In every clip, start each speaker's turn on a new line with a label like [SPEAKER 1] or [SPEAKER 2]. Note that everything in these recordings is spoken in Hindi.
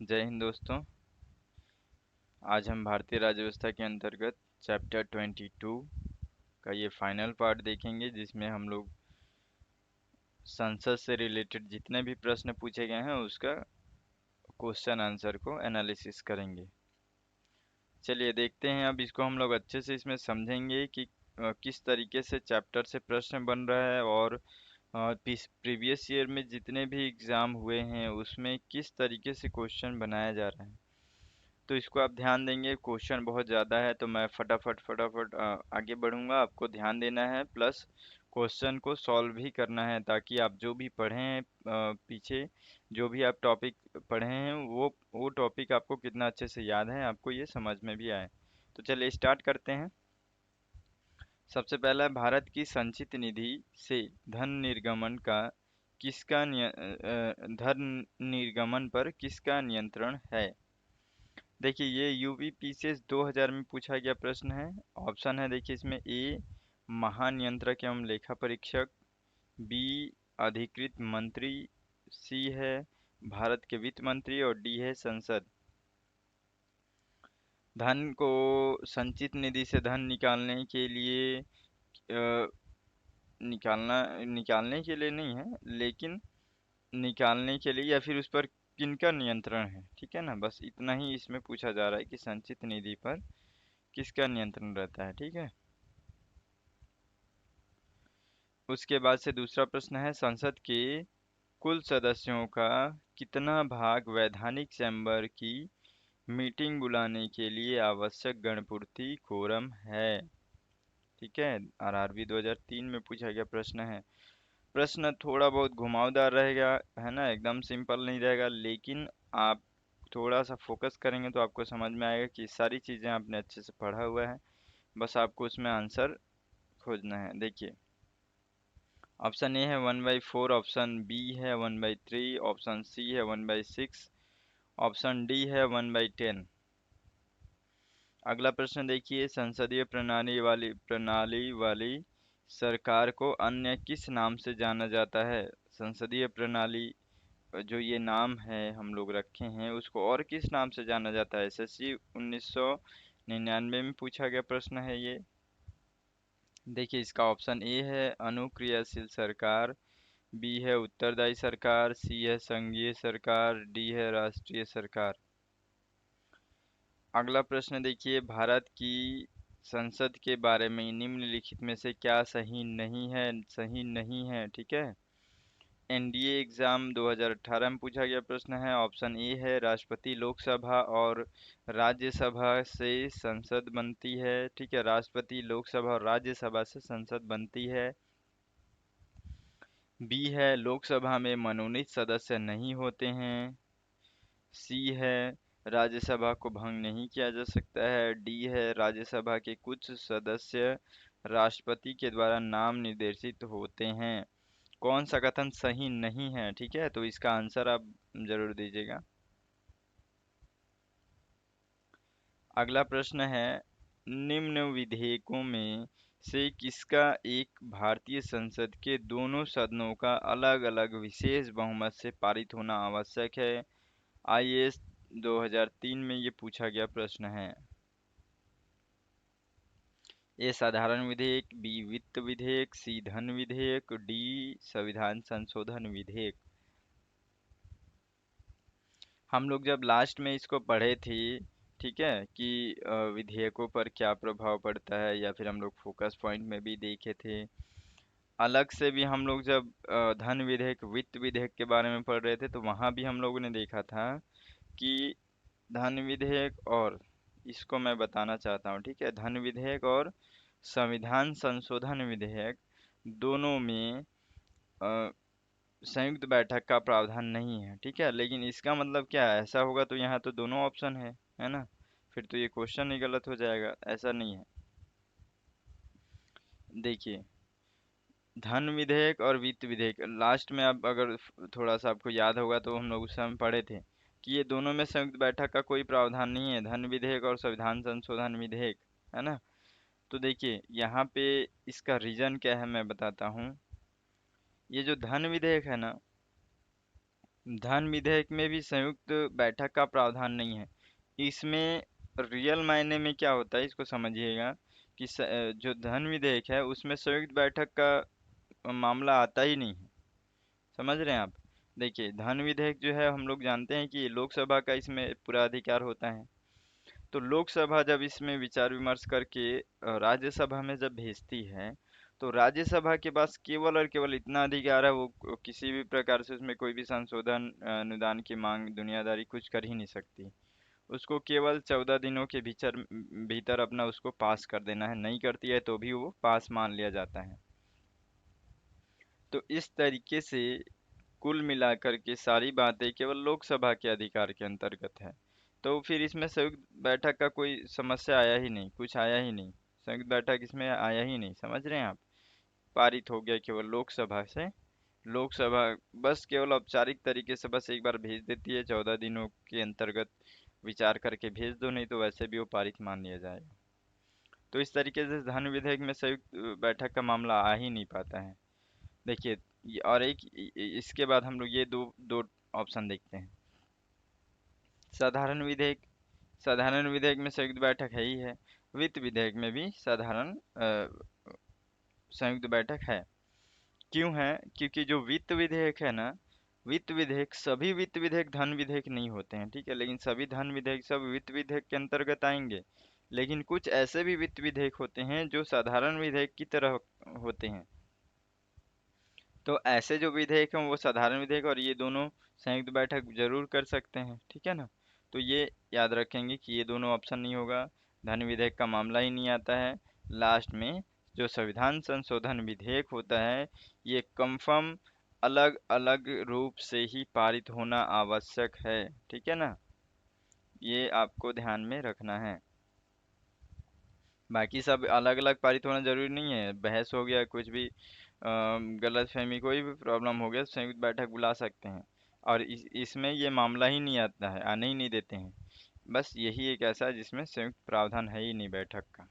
[SPEAKER 1] जय हिंद दोस्तों। आज हम भारतीय राज्य व्यवस्था के अंतर्गत चैप्टर 22 का ये फाइनल पार्ट देखेंगे, जिसमें हम लोग संसद से रिलेटेड जितने भी प्रश्न पूछे गए हैं उसका क्वेश्चन आंसर को एनालिसिस करेंगे। चलिए देखते हैं। अब इसको हम लोग अच्छे से इसमें समझेंगे कि किस तरीके से चैप्टर से प्रश्न बन रहा है और प्रीवियस ईयर में जितने भी एग्ज़ाम हुए हैं उसमें किस तरीके से क्वेश्चन बनाया जा रहा है। तो इसको आप ध्यान देंगे। क्वेश्चन बहुत ज़्यादा है तो मैं फटाफट फटाफट आगे बढ़ूंगा। आपको ध्यान देना है, प्लस क्वेश्चन को सॉल्व भी करना है, ताकि आप जो भी पढ़े हैं पीछे जो भी आप टॉपिक पढ़े हैं वो टॉपिक आपको कितना अच्छे से याद है, आपको ये समझ में भी आए। तो चलिए स्टार्ट करते हैं। सबसे पहला है, भारत की संचित निधि से धन निर्गमन का धन निर्गमन पर किसका नियंत्रण है। देखिए ये यूपीपीसीएस 2000 में पूछा गया प्रश्न है। ऑप्शन है, देखिए इसमें ए महानियंत्रक एवं लेखा परीक्षक, बी अधिकृत मंत्री, सी है भारत के वित्त मंत्री और डी है संसद। धन को संचित निधि से धन निकालने के लिए निकालने के लिए नहीं है, लेकिन निकालने के लिए या फिर उस पर किनका नियंत्रण है, ठीक है ना। बस इतना ही इसमें पूछा जा रहा है कि संचित निधि पर किसका नियंत्रण रहता है, ठीक है। उसके बाद से दूसरा प्रश्न है, संसद के कुल सदस्यों का कितना भाग वैधानिक चैम्बर की मीटिंग बुलाने के लिए आवश्यक गणपूर्ति कोरम है, ठीक है। आरआरबी 2003 में पूछा गया प्रश्न है। प्रश्न थोड़ा बहुत घुमावदार रहेगा, है ना, एकदम सिंपल नहीं रहेगा, लेकिन आप थोड़ा सा फोकस करेंगे तो आपको समझ में आएगा कि सारी चीज़ें आपने अच्छे से पढ़ा हुआ है। बस आपको उसमें आंसर खोजना है। देखिए ऑप्शन ए है 1/4, ऑप्शन बी है 1/3, ऑप्शन सी है 1/6, ऑप्शन डी है 1/10। अगला प्रश्न देखिए, संसदीय प्रणाली वाली सरकार को अन्य किस नाम से जाना जाता है। संसदीय प्रणाली जो ये नाम है हम लोग रखे हैं, उसको और किस नाम से जाना जाता है। एसएससी 1999 में पूछा गया प्रश्न है ये। देखिए इसका ऑप्शन ए है अनुक्रियाशील सरकार, बी है उत्तरदायी सरकार, सी है संघीय सरकार, डी है राष्ट्रीय सरकार। अगला प्रश्न देखिए, भारत की संसद के बारे में निम्नलिखित में से क्या सही नहीं है, ठीक है। एनडीए एग्जाम 2018 में पूछा गया प्रश्न है। ऑप्शन ए है राष्ट्रपति लोकसभा और राज्यसभा से संसद बनती है, ठीक है। राष्ट्रपति लोकसभा और राज्यसभा से संसद बनती है। बी है लोकसभा में मनोनीत सदस्य नहीं होते हैं। सी है राज्यसभा को भंग नहीं किया जा सकता है। डी है राज्यसभा के कुछ सदस्य राष्ट्रपति के द्वारा नाम निर्देशित होते हैं। कौन सा कथन सही नहीं है, ठीक है, तो इसका आंसर आप जरूर दीजिएगा। अगला प्रश्न है, निम्न विधेयकों में से किसका एक भारतीय संसद के दोनों सदनों का अलग अलग विशेष बहुमत से पारित होना आवश्यक है। आईएएस 2003 में ये पूछा गया प्रश्न है। ए साधारण विधेयक, बी वित्त विधेयक, सी धन विधेयक, डी संविधान संशोधन विधेयक। हम लोग जब लास्ट में इसको पढ़े थे, ठीक है, कि विधेयकों पर क्या प्रभाव पड़ता है, या फिर हम लोग फोकस पॉइंट में भी देखे थे। अलग से भी हम लोग जब धन विधेयक वित्त विधेयक के बारे में पढ़ रहे थे, तो वहाँ भी हम लोगों ने देखा था कि धन विधेयक, और इसको मैं बताना चाहता हूँ, ठीक है, धन विधेयक और संविधान संशोधन विधेयक दोनों में संयुक्त बैठक का प्रावधान नहीं है, ठीक है। लेकिन इसका मतलब क्या है, ऐसा होगा तो यहाँ तो दोनों ऑप्शन है ना, फिर तो ये क्वेश्चन ही गलत हो जाएगा। ऐसा नहीं है। देखिए धन विधेयक और वित्त विधेयक लास्ट में, अब अगर थोड़ा सा आपको याद होगा तो हम लोग उस समय पढ़े थे कि ये दोनों में संयुक्त बैठक का कोई प्रावधान नहीं है, धन विधेयक और संविधान संशोधन विधेयक, है ना। तो देखिए यहाँ पे इसका रीजन क्या है मैं बताता हूँ। ये जो धन विधेयक है ना, धन विधेयक में भी संयुक्त बैठक का प्रावधान नहीं है। इसमें रियल मायने में क्या होता है इसको समझिएगा कि जो धन विधेयक है उसमें संयुक्त बैठक का मामला आता ही नहीं है। समझ रहे हैं आप? देखिए, धन विधेयक जो है हम लोग जानते हैं कि लोकसभा का इसमें पूरा अधिकार होता है। तो लोकसभा जब इसमें विचार विमर्श करके राज्यसभा में जब भेजती है, तो राज्यसभा के पास केवल और केवल इतना अधिकार है, वो किसी भी प्रकार से उसमें कोई भी संशोधन, अनुदान की मांग, दुनियादारी कुछ कर ही नहीं सकती। उसको केवल 14 दिनों के भीतर भीतर अपना उसको पास कर देना है, नहीं करती है तो भी वो पास मान लिया जाता है। तो इस तरीके से कुल मिलाकर के सारी बातें केवल लोकसभा के अधिकार के अंतर्गत है। तो फिर इसमें संयुक्त बैठक का कोई समस्या आया ही नहीं, कुछ आया ही नहीं। संयुक्त बैठक इसमें आया ही नहीं, समझ रहे हैं आप? पारित हो गया केवल लोकसभा से। लोकसभा बस केवल औपचारिक तरीके से बस एक बार भेज देती है, 14 दिनों के अंतर्गत विचार करके भेज दो, नहीं तो वैसे भी वो पारित मान लिया जाएगा। तो इस तरीके से धन विधेयक में संयुक्त बैठक का मामला आ ही नहीं पाता है। देखिए, और एक इसके बाद हम लोग ये दो दो ऑप्शन देखते हैं। साधारण विधेयक, साधारण विधेयक में संयुक्त बैठक है ही है। वित्त विधेयक में भी साधारण संयुक्त बैठक है। क्यों है? क्योंकि जो वित्त विधेयक है ना, वित्त विधेयक, सभी वित्त विधेयक धन विधेयक नहीं होते हैं, ठीक है, लेकिन सभी धन विधेयक सब वित्त विधेयक के अंतर्गत आएंगे। लेकिन कुछ ऐसे भी वित्त विधेयक होते हैं जो साधारण विधेयक की तरह होते हैं। तो ऐसे जो विधेयक हैं वो साधारण विधेयक और ये दोनों संयुक्त बैठक जरूर कर सकते हैं, ठीक है ना? तो ये याद रखेंगे कि ये दोनों ऑप्शन नहीं होगा, धन विधेयक का मामला ही नहीं आता है। लास्ट में जो संविधान संशोधन विधेयक होता है, ये कंफर्म अलग अलग रूप से ही पारित होना आवश्यक है, ठीक है ना? ये आपको ध्यान में रखना है। बाकी सब अलग अलग पारित होना जरूरी नहीं है। बहस हो गया, कुछ भी गलत फहमी, कोई भी प्रॉब्लम हो गया, संयुक्त बैठक बुला सकते हैं। और इसमें ये मामला ही नहीं आता है, आने ही नहीं देते हैं। बस यही एक ऐसा है जिसमें संयुक्त प्रावधान है ही नहीं बैठक का।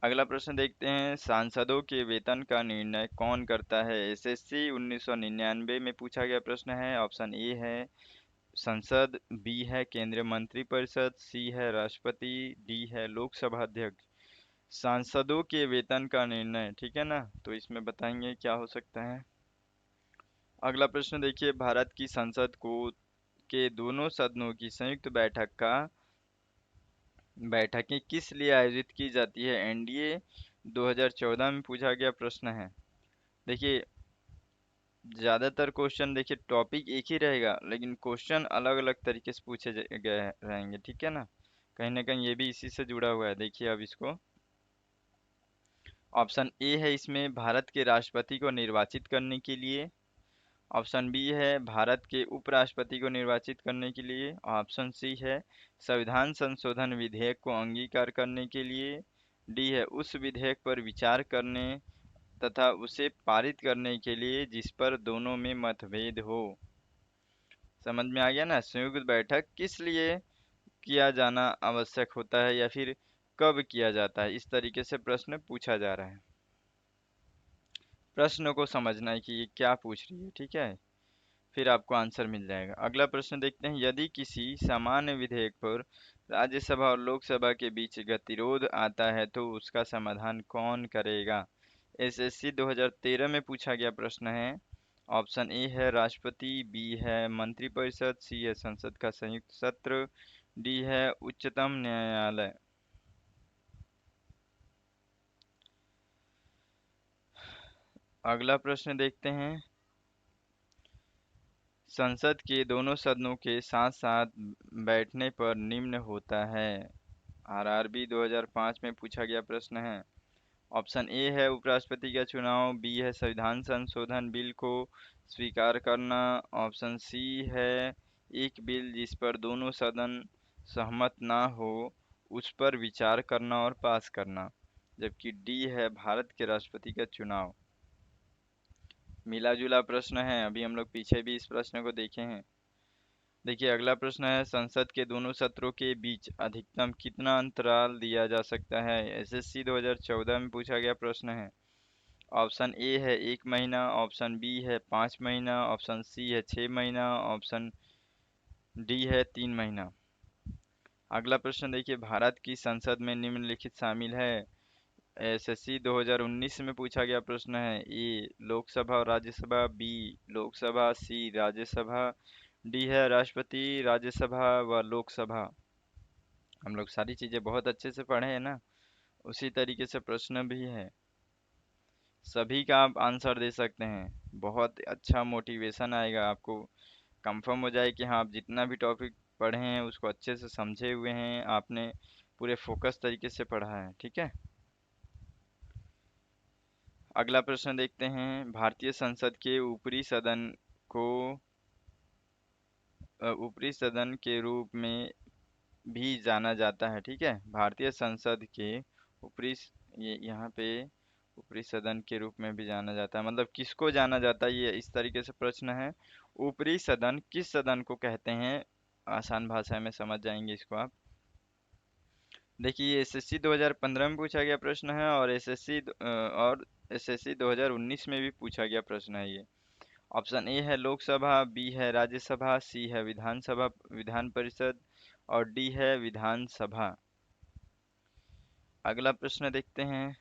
[SPEAKER 1] अगला प्रश्न देखते हैं, सांसदों के वेतन का निर्णय कौन करता है? एसएससी 1999 में पूछा गया प्रश्न है। ऑप्शन ए है संसद, बी है केंद्रीय मंत्रिपरिषद, सी है राष्ट्रपति, डी है लोकसभा अध्यक्ष। सांसदों के वेतन का निर्णय, ठीक है ना? तो इसमें बताएंगे क्या हो सकता है। अगला प्रश्न देखिए, भारत की संसद को के दोनों सदनों की संयुक्त बैठकें किस लिए आयोजित की जाती है? एनडीए 2014 में पूछा गया प्रश्न है। देखिए, ज्यादातर क्वेश्चन, देखिए टॉपिक एक ही रहेगा लेकिन क्वेश्चन अलग अलग तरीके से पूछे गए रहेंगे, ठीक है ना? कहीं ना कहीं ये भी इसी से जुड़ा हुआ है। देखिए अब इसको, ऑप्शन ए है इसमें भारत के राष्ट्रपति को निर्वाचित करने के लिए। ऑप्शन बी है भारत के उपराष्ट्रपति को निर्वाचित करने के लिए। ऑप्शन सी है संविधान संशोधन विधेयक को अंगीकार करने के लिए। डी है उस विधेयक पर विचार करने तथा उसे पारित करने के लिए जिस पर दोनों में मतभेद हो। समझ में आ गया ना? संयुक्त बैठक किस लिए किया जाना आवश्यक होता है या फिर कब किया जाता है, इस तरीके से प्रश्न पूछा जा रहा है। प्रश्न को समझना है कि ये क्या पूछ रही है, ठीक है? फिर आपको आंसर मिल जाएगा। अगला प्रश्न देखते हैं, यदि किसी सामान्य विधेयक पर राज्यसभा और लोकसभा के बीच गतिरोध आता है तो उसका समाधान कौन करेगा? एसएससी 2013 में पूछा गया प्रश्न है। ऑप्शन ए है राष्ट्रपति, बी है मंत्रिपरिषद, सी है संसद का संयुक्त सत्र, डी है उच्चतम न्यायालय। अगला प्रश्न देखते हैं, संसद के दोनों सदनों के साथ साथ बैठने पर निम्न होता है। आरआरबी 2005 में पूछा गया प्रश्न है। ऑप्शन ए है उपराष्ट्रपति का चुनाव, बी है संविधान संशोधन बिल को स्वीकार करना, ऑप्शन सी है एक बिल जिस पर दोनों सदन सहमत ना हो उस पर विचार करना और पास करना, जबकि डी है भारत के राष्ट्रपति का चुनाव। मिला जुला प्रश्न है, अभी हम लोग पीछे भी इस प्रश्न को देखे हैं। देखिए अगला प्रश्न है, संसद के दोनों सत्रों के बीच अधिकतम कितना अंतराल दिया जा सकता है? एसएससी 2014 में पूछा गया प्रश्न है। ऑप्शन ए है 1 महीना, ऑप्शन बी है 5 महीना, ऑप्शन सी है 6 महीना, ऑप्शन डी है 3 महीना। अगला प्रश्न देखिए, भारत की संसद में निम्नलिखित शामिल है। एसएससी 2019 में पूछा गया प्रश्न है। ए लोकसभा और राज्यसभा, बी लोकसभा, सी राज्यसभा, डी है राष्ट्रपति, राज्यसभा व लोकसभा। हम लोग सारी चीजें बहुत अच्छे से पढ़े हैं ना, उसी तरीके से प्रश्न भी है, सभी का आप आंसर दे सकते हैं। बहुत अच्छा मोटिवेशन आएगा आपको, कंफर्म हो जाए कि हाँ आप जितना भी टॉपिक पढ़े हैं उसको अच्छे से समझे हुए हैं, आपने पूरे फोकस तरीके से पढ़ा है। ठीक है, अगला प्रश्न देखते हैं। भारतीय संसद के को ऊपरी सदन के रूप में भी जाना जाता है। ठीक है, भारतीय संसद के ऊपरी ये यहाँ पे ऊपरी सदन के रूप में भी जाना जाता है, मतलब किसको जाना जाता है, ये इस तरीके से प्रश्न है। ऊपरी सदन किस सदन को कहते हैं, आसान भाषा में समझ जाएंगे इसको आप। देखिए ये एसएससी 2015 में पूछा गया प्रश्न है, और एसएससी 2019 में भी पूछा गया प्रश्न है ये। ऑप्शन ए है लोकसभा, बी है राज्यसभा, सी है विधानसभा विधान परिषद, और डी है विधानसभा। अगला प्रश्न देखते हैं।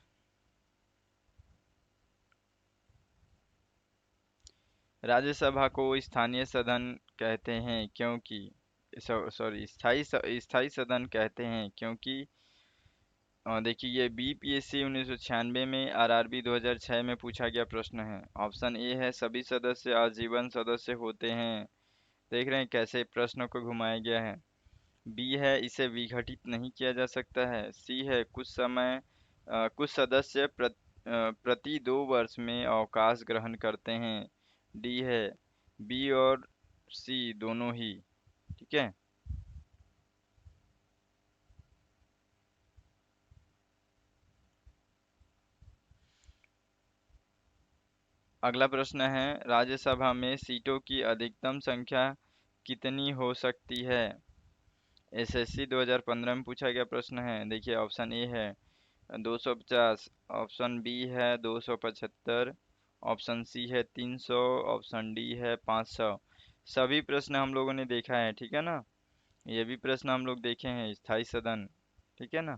[SPEAKER 1] राज्यसभा को स्थानीय सदन कहते हैं क्योंकि सॉरी स्थायी सदन कहते हैं क्योंकि देखिए ये बीपीएससी 1996 में, आरआरबी 2006 में पूछा गया प्रश्न है। ऑप्शन ए है सभी सदस्य आजीवन सदस्य होते हैं। देख रहे हैं कैसे प्रश्नों को घुमाया गया है। बी है इसे विघटित नहीं किया जा सकता है। सी है कुछ सदस्य प्रति 2 वर्ष में अवकाश ग्रहण करते हैं। डी है बी और सी दोनों ही। ठीक है, अगला प्रश्न है, राज्यसभा में सीटों की अधिकतम संख्या कितनी हो सकती है। एसएससी 2015 में पूछा गया प्रश्न है। देखिए ऑप्शन ए है 250, ऑप्शन बी है 275, ऑप्शन सी है 300, ऑप्शन डी है 500। सभी प्रश्न हम लोगों ने देखा है, ठीक है ना, ये भी प्रश्न हम लोग देखे हैं, स्थायी सदन। ठीक है ना।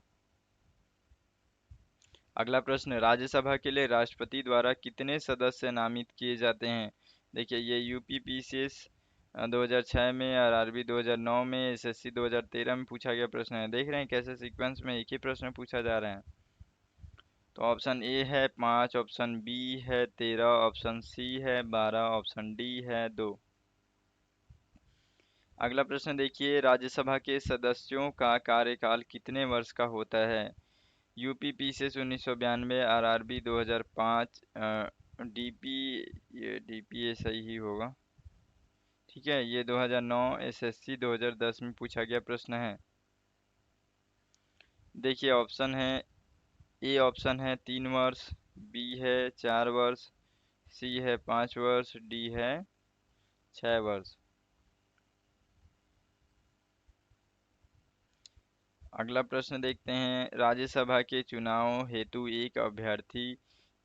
[SPEAKER 1] अगला प्रश्न, राज्यसभा के लिए राष्ट्रपति द्वारा कितने सदस्य नामित किए जाते हैं। देखिए ये यूपी पीसीएस 2006 में, आरआरबी 2009 में, एसएससी 2013 में पूछा गया प्रश्न है। देख रहे हैं कैसे सीक्वेंस में एक ही प्रश्न पूछा जा रहा है। तो ऑप्शन ए है 5, ऑप्शन बी है 13, ऑप्शन सी है 12, ऑप्शन डी है 2। अगला प्रश्न देखिए, राज्यसभा के सदस्यों का कार्यकाल कितने वर्ष का होता है। यूपी पीसीएस 1992, आरआरबी 2005, डीपी ये डीपीए सही ही होगा। ठीक है, ये 2009, एसएससी 2010 में पूछा गया प्रश्न है। देखिए ऑप्शन है, ए ऑप्शन है 3 वर्ष, बी है 4 वर्ष, सी है 5 वर्ष, डी है 6 वर्ष। अगला प्रश्न देखते हैं, राज्यसभा के चुनाव हेतु एक अभ्यर्थी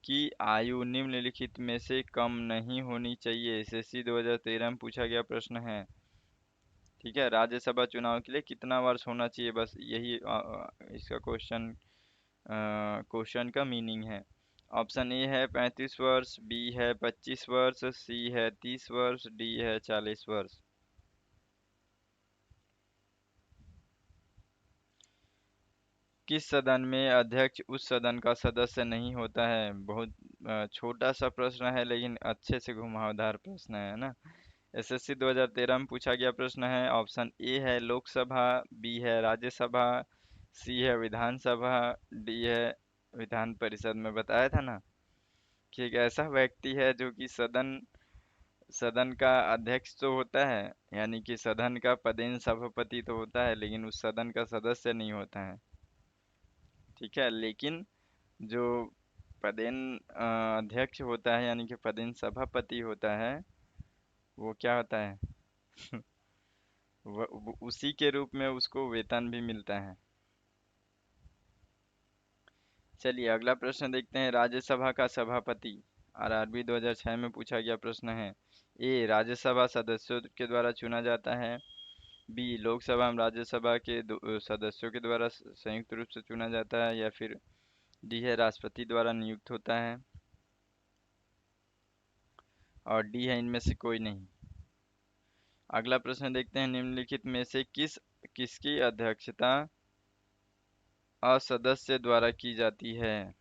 [SPEAKER 1] की आयु निम्नलिखित में से कम नहीं होनी चाहिए। एसएससी 2013 में पूछा गया प्रश्न है। ठीक है, राज्यसभा चुनाव के लिए कितना वर्ष होना चाहिए, बस यही इसका क्वेश्चन का मीनिंग है। ऑप्शन ए है 35 वर्ष, बी है 25 वर्ष, सी है 30 वर्ष, डी है 40 वर्ष। किस सदन में अध्यक्ष उस सदन का सदस्य नहीं होता है। बहुत छोटा सा प्रश्न है, लेकिन अच्छे से घुमावदार प्रश्न है ना। एसएससी 2013 में पूछा गया प्रश्न है। ऑप्शन ए है लोकसभा, बी है राज्यसभा, सी है विधानसभा, डी है विधान परिषद। में बताया था ना कि एक ऐसा व्यक्ति है जो कि सदन सदन का अध्यक्ष तो होता है, यानी कि सदन का पदेन सभापति तो होता है, लेकिन उस सदन का सदस्य नहीं होता है। ठीक है, लेकिन जो पदेन अध्यक्ष होता है, यानी कि पदेन सभापति होता है, वो क्या होता है उसी के रूप में उसको वेतन भी मिलता है। चलिए अगला प्रश्न देखते हैं। राज्यसभा का सभापति आरआरबी 2006 में पूछा गया प्रश्न है। ए राज्यसभा सदस्यों के द्वारा चुना जाता है। बी लोकसभा एवं राज्यसभा के सदस्यों के द्वारा संयुक्त रूप से चुना जाता है। या फिर डी है राष्ट्रपति द्वारा नियुक्त होता है। और डी है इनमें से कोई नहीं। अगला प्रश्न देखते हैं। निम्नलिखित में से किसकी अध्यक्षता असदस्य द्वारा की जाती है।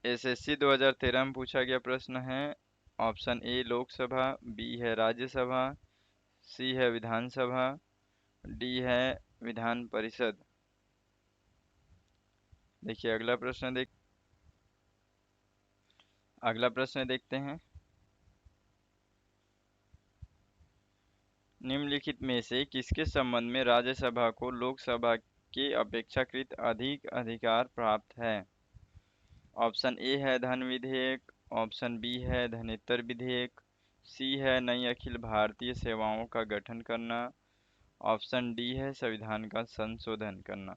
[SPEAKER 1] एसएससी 2013 में पूछा गया प्रश्न है। ऑप्शन ए लोकसभा, बी है राज्यसभा, सी है विधानसभा, डी है विधान परिषद। देखिए अगला प्रश्न देखते हैं। निम्नलिखित में से किसके संबंध में राज्यसभा को लोकसभा के अपेक्षाकृत अधिक अधिकार प्राप्त है। ऑप्शन ए है धन विधेयक, ऑप्शन बी है धनेतर विधेयक, सी है नई अखिल भारतीय सेवाओं का गठन करना, ऑप्शन डी है संविधान का संशोधन करना।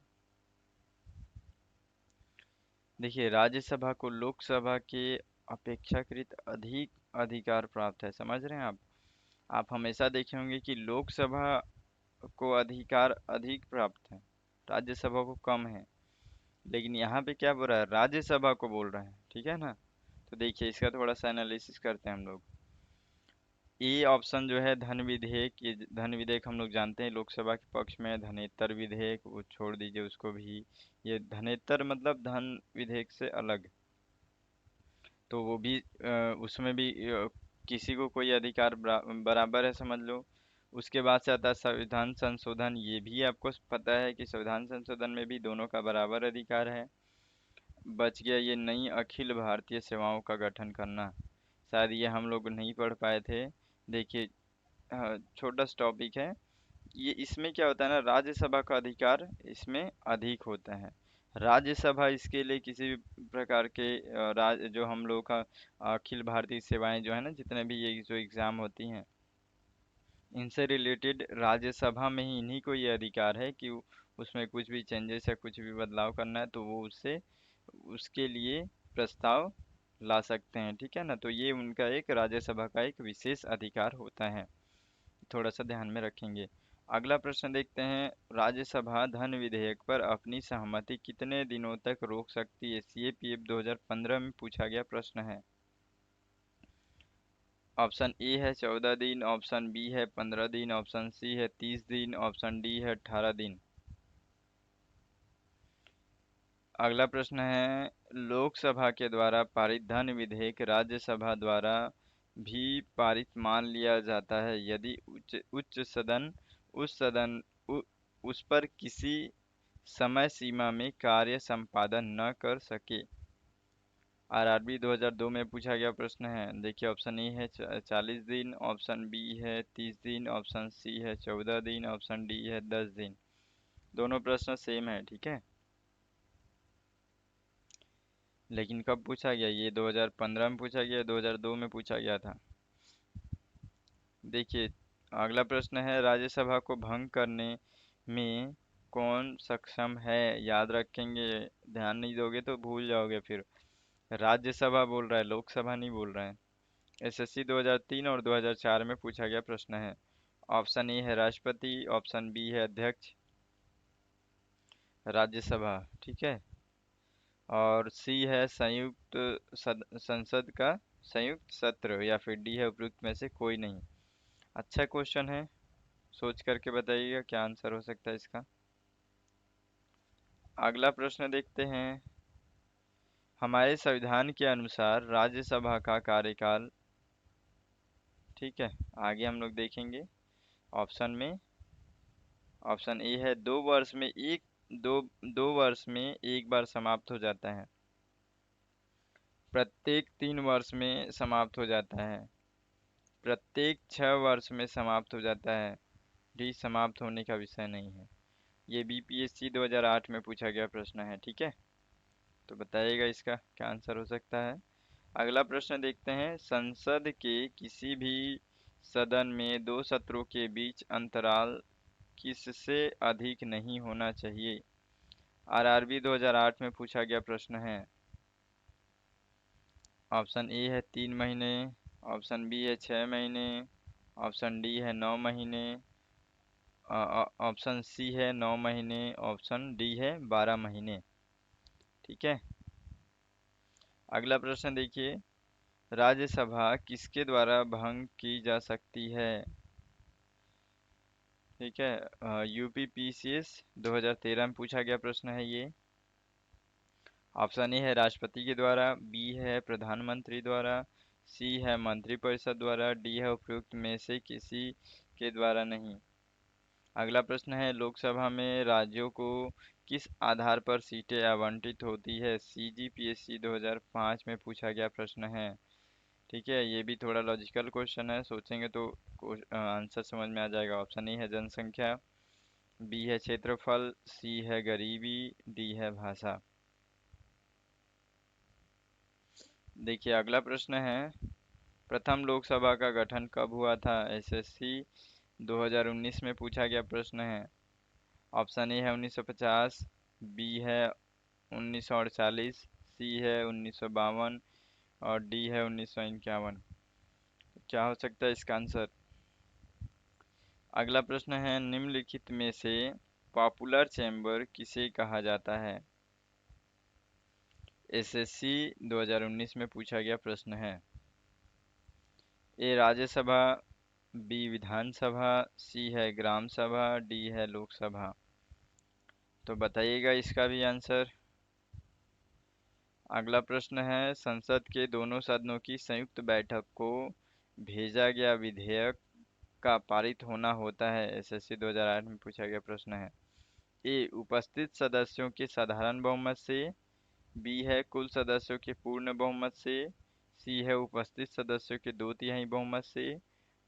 [SPEAKER 1] देखिए राज्यसभा को लोकसभा के अपेक्षाकृत अधिक अधिकार प्राप्त है, समझ रहे हैं आप हमेशा देखे होंगे कि लोकसभा को अधिकार अधिक प्राप्त है, राज्यसभा को कम है। लेकिन यहाँ पे क्या बोल रहा है, राज्यसभा को बोल रहा है, ठीक है ना। तो देखिए इसका थोड़ा सा एनालिसिस करते हैं हम लोग। ए ऑप्शन जो है धन विधेयक, ये धन विधेयक हम लोग जानते हैं लोकसभा के पक्ष में है। धनेतर विधेयक वो छोड़ दीजिए उसको भी, ये धनेतर मतलब धन विधेयक से अलग, तो वो भी उसमें भी किसी को कोई अधिकार बराबर है, समझ लो। उसके बाद से आता है संविधान संशोधन। ये भी आपको पता है कि संविधान संशोधन में भी दोनों का बराबर अधिकार है। बच गया ये नई अखिल भारतीय सेवाओं का गठन करना, शायद ये हम लोग नहीं पढ़ पाए थे। देखिए छोटा सा टॉपिक है ये। इसमें क्या होता है ना, राज्यसभा का अधिकार इसमें अधिक होता है। राज्यसभा इसके लिए किसी भी प्रकार के जो हम लोग का अखिल भारतीय सेवाएं जो है ना, जितने भी ये जो एग्ज़ाम होती हैं, इनसे रिलेटेड राज्यसभा में ही इन्हीं को ये अधिकार है कि उसमें कुछ भी चेंजेस या कुछ भी बदलाव करना है तो वो उससे उसके लिए प्रस्ताव ला सकते हैं, ठीक है ना। तो ये उनका एक राज्यसभा का एक विशेष अधिकार होता है, थोड़ा सा ध्यान में रखेंगे। अगला प्रश्न देखते हैं। राज्यसभा धन विधेयक पर अपनी सहमति कितने दिनों तक रोक सकती है। सीएपीएफ 2015 में पूछा गया प्रश्न है। ऑप्शन ए है 14 दिन, ऑप्शन बी है 15 दिन, ऑप्शन सी है 30 दिन, ऑप्शन डी है 18 दिन। अगला प्रश्न है। लोकसभा के द्वारा पारित धन विधेयक राज्यसभा द्वारा भी पारित मान लिया जाता है यदि उच्च उच्च सदन उस सदन उ, उस पर किसी समय सीमा में कार्य संपादन न कर सके। आरआरबी 2002 में पूछा गया प्रश्न है। देखिए ऑप्शन ए है 40 दिन, ऑप्शन बी है 30 दिन, ऑप्शन सी है 14 दिन, ऑप्शन डी है 10 दिन। दोनों प्रश्न सेम है, ठीक है। लेकिन कब पूछा गया, ये 2015 में पूछा गया, 2002 में पूछा गया था। देखिए अगला प्रश्न है। राज्यसभा को भंग करने में कौन सक्षम है। याद रखेंगे, ध्यान नहीं दोगे तो भूल जाओगे फिर। राज्यसभा बोल रहा है, लोकसभा नहीं बोल रहा है। एसएससी 2003 और 2004 में पूछा गया प्रश्न है। ऑप्शन ए है राष्ट्रपति, ऑप्शन बी है अध्यक्ष राज्यसभा, ठीक है, और सी है संयुक्त संसद का संयुक्त सत्र, या फिर डी है उपयुक्त में से कोई नहीं। अच्छा क्वेश्चन है, सोच करके बताइएगा क्या आंसर हो सकता है इसका। अगला प्रश्न देखते हैं। हमारे संविधान के अनुसार राज्यसभा का कार्यकाल, ठीक है, आगे हम लोग देखेंगे ऑप्शन में। ऑप्शन ए है 2 वर्ष में एक दो 2 वर्ष में एक बार समाप्त हो जाता है, प्रत्येक 3 वर्ष में समाप्त हो जाता है, प्रत्येक 6 वर्ष में समाप्त हो जाता है, डी समाप्त होने का विषय नहीं है। ये बीपीएससी 2008 में पूछा गया प्रश्न है, ठीक है। तो बताइएगा इसका क्या आंसर हो सकता है। अगला प्रश्न देखते हैं। संसद के किसी भी सदन में 2 सत्रों के बीच अंतराल किससे अधिक नहीं होना चाहिए। आरआरबी 2008 में पूछा गया प्रश्न है। ऑप्शन ए है 3 महीने, ऑप्शन बी है 6 महीने, ऑप्शन डी है 9 महीने, ऑप्शन सी है 9 महीने, ऑप्शन डी है 12 महीने। ठीक है, अगला प्रश्न देखिए, राज्यसभा किसके द्वारा भंग की जा सकती है? ठीक है, यूपीपीसीएस 2013 में पूछा गया प्रश्न है ये। ऑप्शन ए है राष्ट्रपति के द्वारा, बी है प्रधानमंत्री द्वारा, सी है मंत्रिपरिषद द्वारा, डी है उपयुक्त में से किसी के द्वारा नहीं। अगला प्रश्न है, लोकसभा में राज्यों को किस आधार पर सीटें आवंटित होती है? सीजीपीएससी 2005 में पूछा गया प्रश्न है। ठीक है, ये भी थोड़ा लॉजिकल क्वेश्चन है, सोचेंगे तो आंसर समझ में आ जाएगा। ऑप्शन ए है जनसंख्या, बी है क्षेत्रफल, सी है गरीबी, डी है भाषा। देखिए अगला प्रश्न है, प्रथम लोकसभा का गठन कब हुआ था? एसएससी 2019 में पूछा गया प्रश्न है। ऑप्शन ए है 1950, बी है 1948, सी है 1952 और डी है 1951। क्या हो सकता है इसका आंसर? अगला प्रश्न है, निम्नलिखित में से पॉपुलर चैम्बर किसे कहा जाता है? एसएससी 2019 में पूछा गया प्रश्न है। ए राज्यसभा, बी विधानसभा, सी है ग्राम सभा, डी है लोकसभा। तो बताइएगा इसका भी आंसर। अगला प्रश्न है, संसद के दोनों सदनों की संयुक्त बैठक को भेजा गया विधेयक का पारित होना होता है? एसएससी 2008 में पूछा गया प्रश्न है। ए उपस्थित सदस्यों के साधारण बहुमत से, बी है कुल सदस्यों के पूर्ण बहुमत से, सी है उपस्थित सदस्यों के 2/3 बहुमत से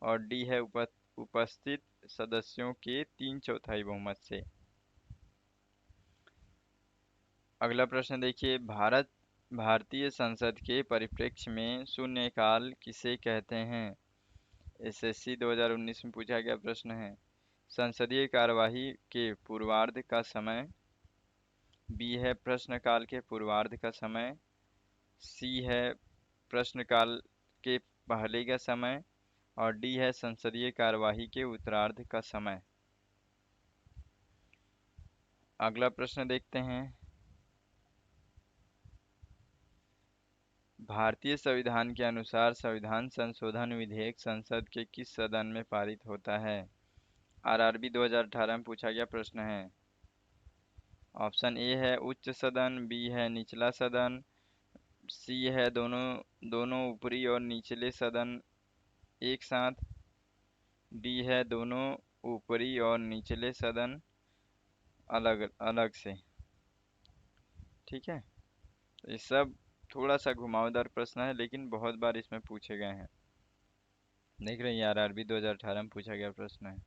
[SPEAKER 1] और डी है उपस्थित सदस्यों के 3/4 बहुमत से। अगला प्रश्न देखिए, भारतीय संसद के परिप्रेक्ष्य में शून्यकाल किसे कहते हैं? एसएससी 2019 में पूछा गया प्रश्न है। संसदीय कार्यवाही के पूर्वार्ध का समय, बी है प्रश्नकाल के पूर्वार्ध का समय, सी है प्रश्नकाल के पहले का समय और डी है संसदीय कार्यवाही के उत्तरार्ध का समय। अगला प्रश्न देखते हैं, भारतीय संविधान के अनुसार संविधान संशोधन विधेयक संसद के किस सदन में पारित होता है? आरआरबी 2018 में पूछा गया प्रश्न है। ऑप्शन ए है उच्च सदन, बी है निचला सदन, सी है दोनों दोनों ऊपरी और निचले सदन एक साथ, डी है दोनों ऊपरी और निचले सदन अलग अलग से। ठीक है, ये सब थोड़ा सा घुमावदार प्रश्न है लेकिन बहुत बार इसमें पूछे गए हैं। देख रहे हैं, आरआरबी 2018 में पूछा गया प्रश्न है।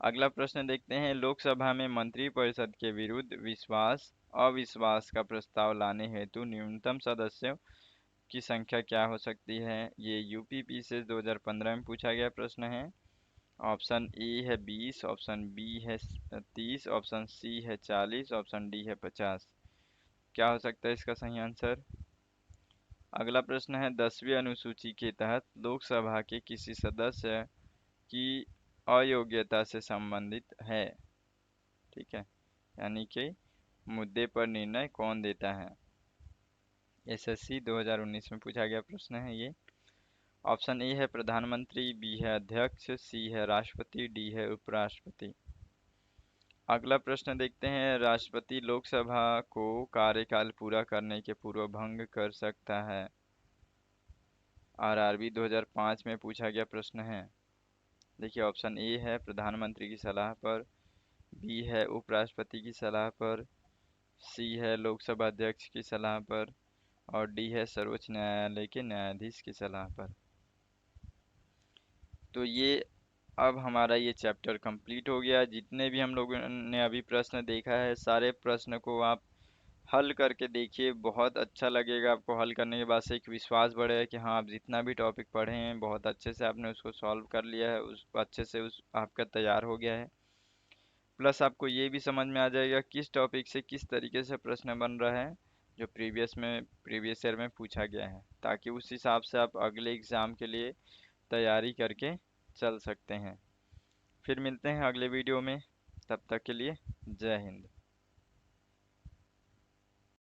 [SPEAKER 1] अगला प्रश्न देखते हैं, लोकसभा में मंत्रिपरिषद के विरुद्ध विश्वास अविश्वास का प्रस्ताव लाने हेतु न्यूनतम सदस्यों की संख्या क्या हो सकती है? ये यूपीपी से 2015 में पूछा गया प्रश्न है। ऑप्शन ए है 20, ऑप्शन बी है 30, ऑप्शन सी है 40, ऑप्शन डी है 50। क्या हो सकता है इसका सही आंसर? अगला प्रश्न है, 10वीं अनुसूची के तहत लोकसभा के किसी सदस्य की अयोग्यता से संबंधित है। ठीक है, यानी कि मुद्दे पर निर्णय कौन देता है? एसएससी 2019 में पूछा गया प्रश्न है ये। ऑप्शन ए है प्रधानमंत्री, बी है अध्यक्ष, सी है राष्ट्रपति, डी है उपराष्ट्रपति। अगला प्रश्न देखते हैं, राष्ट्रपति लोकसभा को कार्यकाल पूरा करने के पूर्व भंग कर सकता है? आरआरबी 2005 में पूछा गया प्रश्न है। देखिए ऑप्शन ए है प्रधानमंत्री की सलाह पर, बी है उपराष्ट्रपति की सलाह पर, सी है लोकसभा अध्यक्ष की सलाह पर और डी है सर्वोच्च न्यायालय के न्यायाधीश की सलाह पर। तो ये अब हमारा ये चैप्टर कंप्लीट हो गया। जितने भी हम लोगों ने अभी प्रश्न देखा है, सारे प्रश्न को आप हल करके देखिए, बहुत अच्छा लगेगा आपको। हल करने के बाद से एक विश्वास बढ़ेगा कि हाँ, आप जितना भी टॉपिक पढ़े हैं बहुत अच्छे से आपने उसको सॉल्व कर लिया है, उस अच्छे से उस आपका तैयार हो गया है। प्लस आपको ये भी समझ में आ जाएगा किस टॉपिक से किस तरीके से प्रश्न बन रहा है जो प्रीवियस ईयर में पूछा गया है, ताकि उस हिसाब से आप अगले एग्ज़ाम के लिए तैयारी करके चल सकते हैं। फिर मिलते हैं अगले वीडियो में, तब तक के लिए जय हिंद।